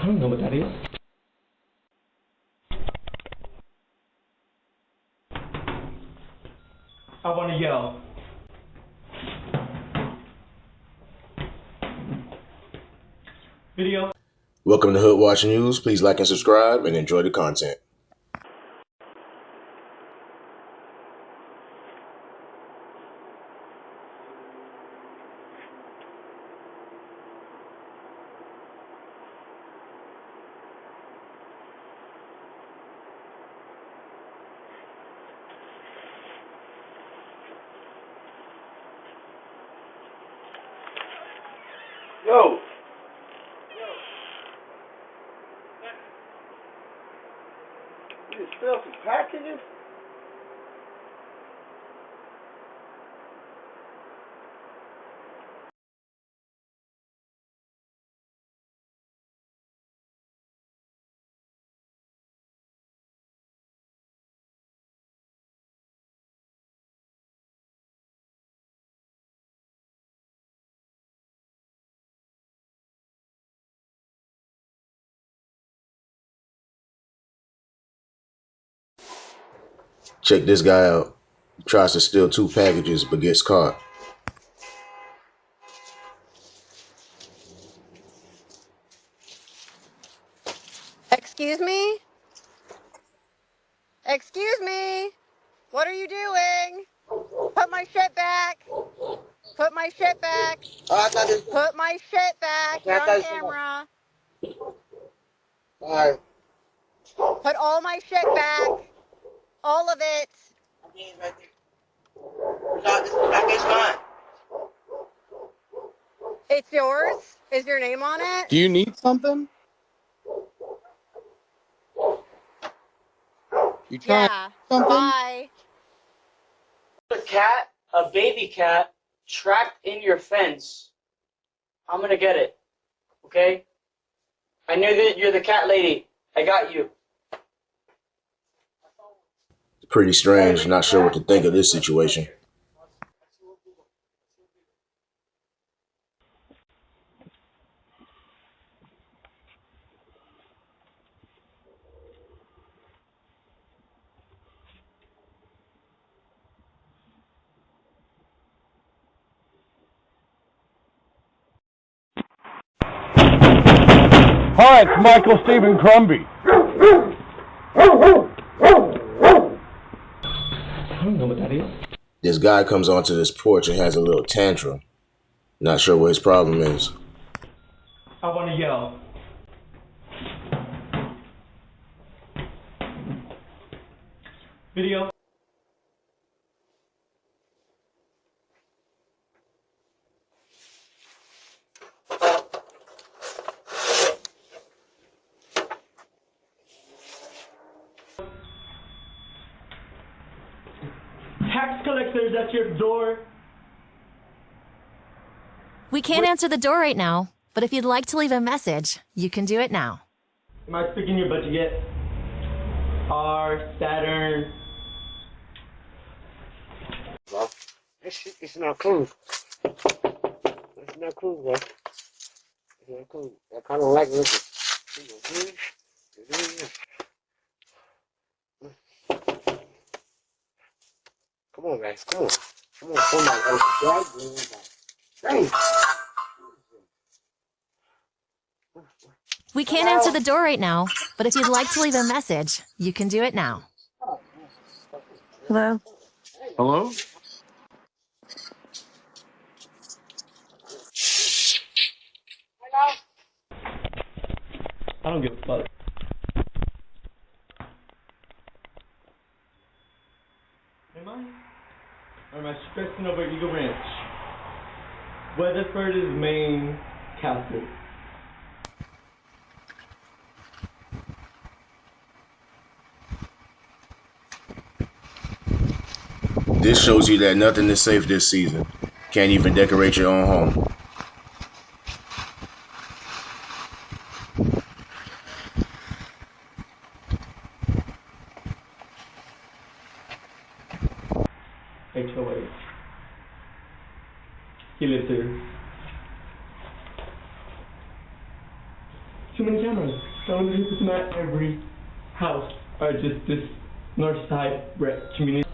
I don't know what that is. I want to yell. Video. Welcome to Hood Watch News. Please like and subscribe and enjoy the content. Yo. You just filled some packages? Check this guy out. He tries to steal 2 packages but gets caught. Excuse me? Excuse me? What are you doing? Put my shit back. Put my shit back. Put my shit back. You're on camera. Alright. Put all my shit back. All of it. Right there. This package gone. It's yours? Is your name on it? Do you need something? You trying Yeah. something? Bye. A baby cat, trapped in your fence. I'm gonna get it. Okay? I knew that you're the cat lady. I got you. It's pretty strange. Not sure what to think of this situation. Hi, it's Michael Stephen Crumby. I don't know what that is. This guy comes onto this porch and has a little tantrum. Not sure what his problem is. I want to yell. Video. Tax collectors at your door. We can't answer the door right now, but if you'd like to leave a message, you can do it now. Am I speaking your budget yet? R, Saturn. Bro, this shit is not cool. It's not cool, bro. It's not cool. I kind of like looking. Come on, guys. Come on. Come on. Come on. Dang. We can't answer the door right now, but if you'd like to leave a message, you can do it now. Hello? Hello? I don't give a fuck. Am I? Or am I stressing over Eagle Ranch? Weatherford is main castle. This shows you that nothing is safe this season. Can't even decorate your own home. HOA. He lives here. Too many cameras. I wonder who put them at every house, or just this north side community.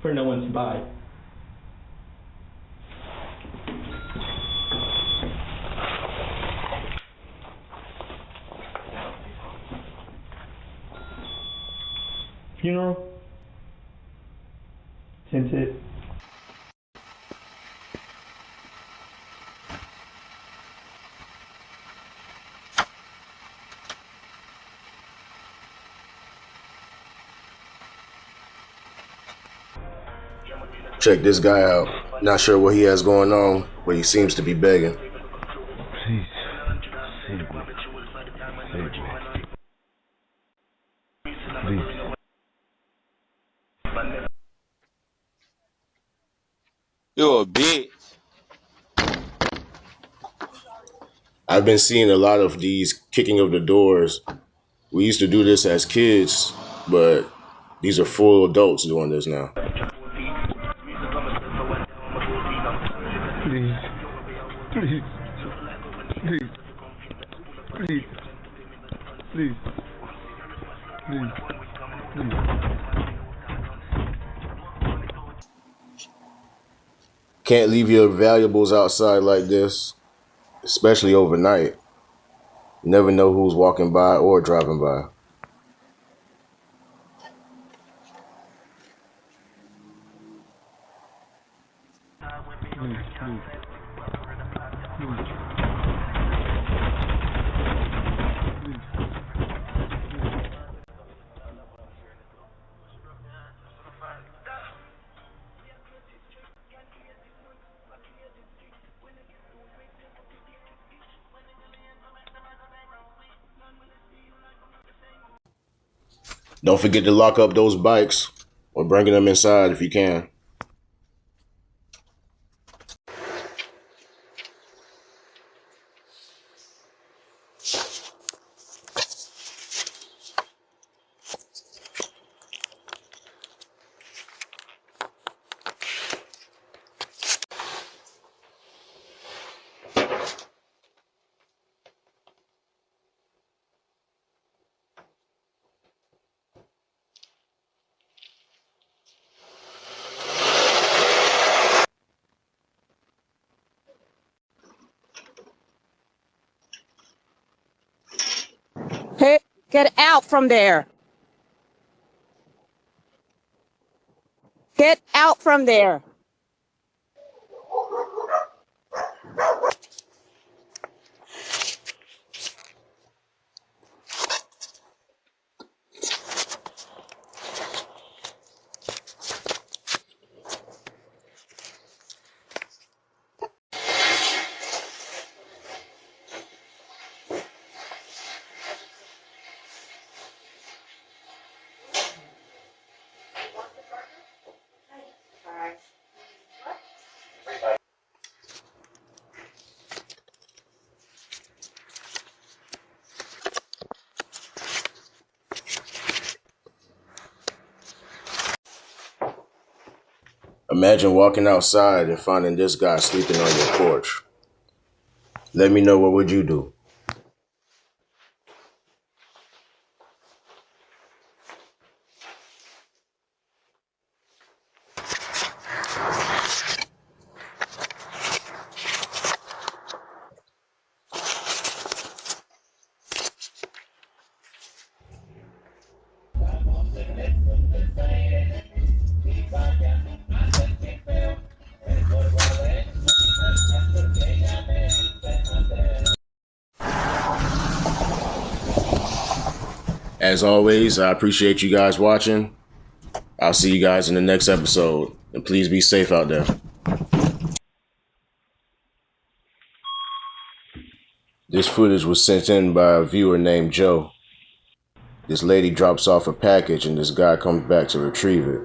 For no one to buy. Funeral. Tinted. Check this guy out. Not sure what he has going on, but he seems to be begging. Please, save me. Save me. Please. You're a bitch. I've been seeing a lot of these kicking of the doors. We used to do this as kids, but these are full adults doing this now. Please. Please. Please. Please. Please. Please. Please. Can't leave your valuables outside like this, especially overnight. You never know who's walking by or driving by. Don't forget to lock up those bikes or bringing them inside if you can. Hey, get out from there. Get out from there. Imagine walking outside and finding this guy sleeping on your porch. Let me know, what would you do? As always, I appreciate you guys watching. I'll see you guys in the next episode. And please be safe out there. This footage was sent in by a viewer named Joe. This lady drops off a package and this guy comes back to retrieve it.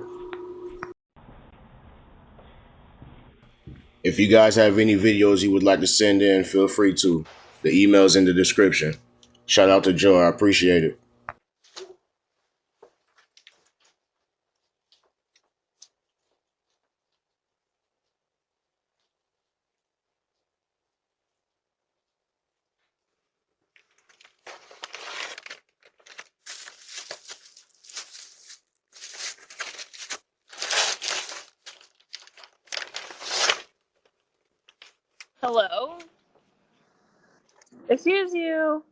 If you guys have any videos you would like to send in, feel free to. The email's in the description. Shout out to Joe. I appreciate it. Hello? Excuse you.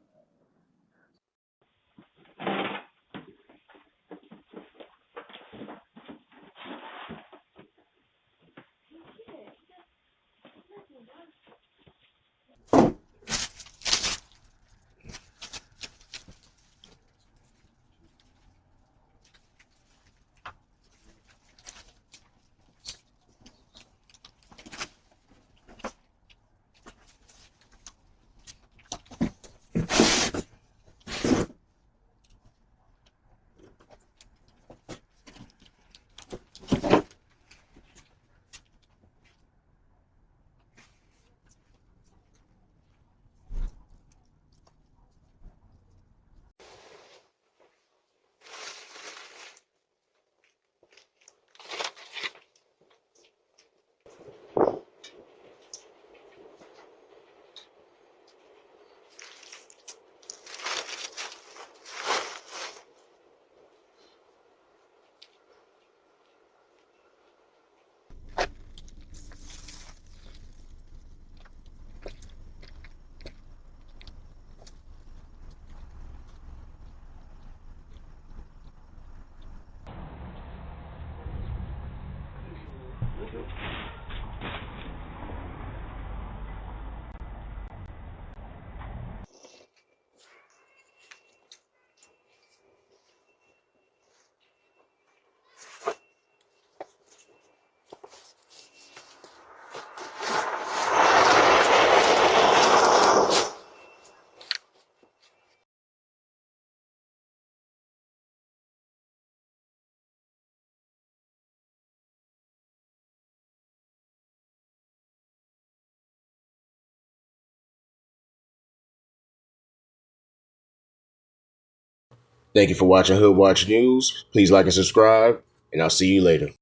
Thank you for watching Hood Watch News. Please like and subscribe, and I'll see you later.